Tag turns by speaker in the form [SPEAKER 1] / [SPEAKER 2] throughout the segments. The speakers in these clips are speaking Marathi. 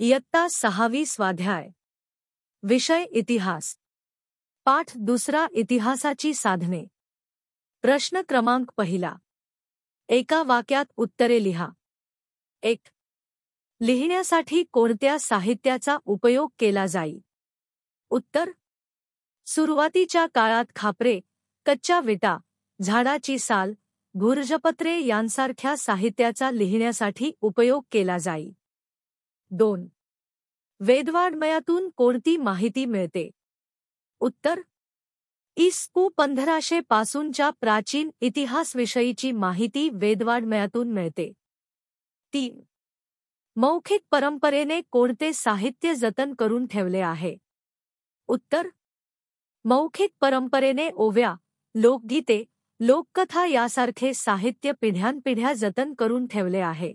[SPEAKER 1] इयत्ता 6वी स्वाध्याय. विषय इतिहास. पाठ दुसरा. इतिहासाची साधने. प्रश्न क्रमांक पहिला. एका वाक्यात उत्तरे लिहा. 1. लिहिण्यासाठी कोणत्या साहित्याचा उपयोग केला जाई? उत्तर. सुरुवातीच्या काळात खापरे, कच्च्या विटा, झाडाची साल, भुर्जपत्रे यांसारख्या साहित्याचा लिहिण्यासाठी उपयोग केला जाई. 2. वेदवाङ्मयातून कोणती माहिती मिळते? उत्तर. इ.स. 1500 पासूनच्या प्राचीन इतिहासविषयीची माहिती वेदवाङ्मयातून मिळते. 3. मौखिक परंपरेने कोणते साहित्य जतन करून ठेवले आहे? उत्तर. मौखिक परंपरेने ओव्या, लोकगीते, लोककथा यासारखे साहित्य पिढ्यानपिढ्या जतन करून ठेवले आहे.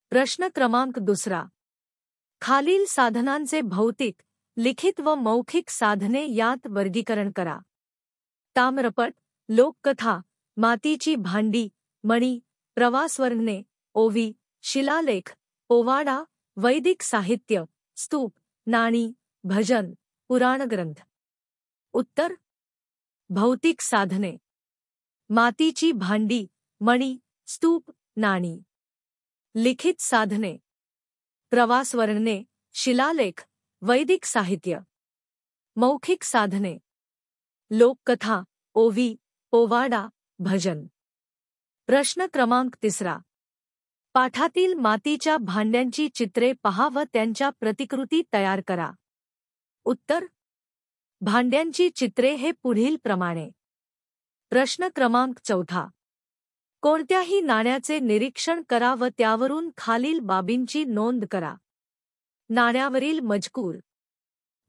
[SPEAKER 1] प्रश्न क्रमांक दुसरा. खालील साधनांचे भौतिक, लिखित व मौखिक साधने यात वर्गीकरण करा. ताम्रपट, लोककथा, मातीची भांडी, मणी, प्रवासवर्णने, ओवी, शिलालेख, पोवाडा, वैदिक साहित्य, स्तूप, नाणी, भजन, पुराणग्रंथ. उत्तर. भौतिक साधने. मातीची भांडी, मणी, स्तूप, नाणी. लिखित साधने. प्रवासवर्णने, शिलालेख, वैदिक साहित्य. मौखिक साधने. लोककथा, ओवी, पोवाडा, भजन. प्रश्न क्रमांक तिसरा. पाठातील मातीच्या भांड्यांची चित्रे पहा व त्यांच्या प्रतिकृती तयार करा. उत्तर. भांड्यांची चित्रे हे पुढील प्रमाणे. प्रश्न क्रमांक चौथा. कोणत्याही नाण्याचे निरीक्षण करा व त्यावरून खालील बाबींची नोंद करा. नाण्यावरील मजकूर.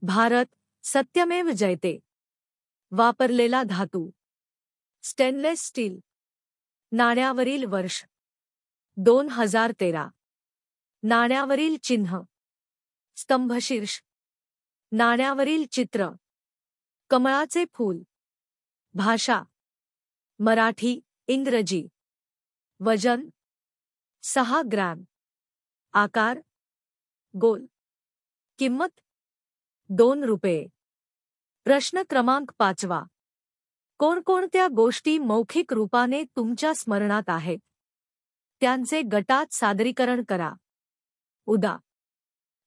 [SPEAKER 1] भारत, सत्यमेव जयते. वापरलेला धातू. Stainless steel. नाण्यावरील वर्ष. 2013. नाण्यावरील चिन्ह. स्तंभशीर्ष. नाण्यावरील चित्र. कमळाचे फूल. भाषा. मराठी, इंग्रजी. वजन. 6 ग्रॅम. आकार. गोल. किंमत. 2 रुपये. प्रश्न क्रमांक 5. कोणकोणत्या गोष्टी मौखिक रूपाने तुमच्या स्मरणात आहेत? त्यांचे गटात सादरीकरण करा. उदा.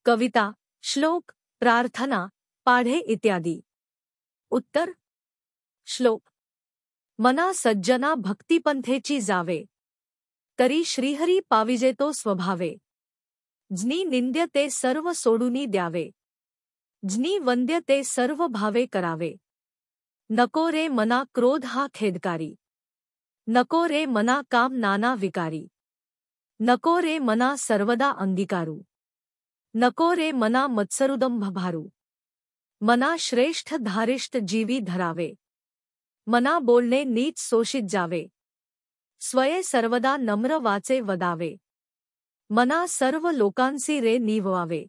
[SPEAKER 1] कविता, श्लोक, प्रार्थना, पाढे इत्यादी. उत्तर. श्लोक. मना सज्जना भक्तिपंथेची जावे, तरी श्रीहरी पाविजे तो स्वभावे. ज्नी निंद्य ते सर्व सोडूनी द्यावे, ज्नी वंद्य ते सर्व भावे करावे. नको रे मना क्रोध हा खेदकारी, नको रे मना काम नाना विकारी. नको रे मना सर्वदा अंगीकारू, नको रे मना मत्सरुदंभ भारू. मना श्रेष्ठ धारिष्ठ जीवी धरावे, मना बोलणे नीच शोषित जावे. स्वये सर्वदा नम्र वाचे वदावे, मना सर्व लोकांसी रे निववावे.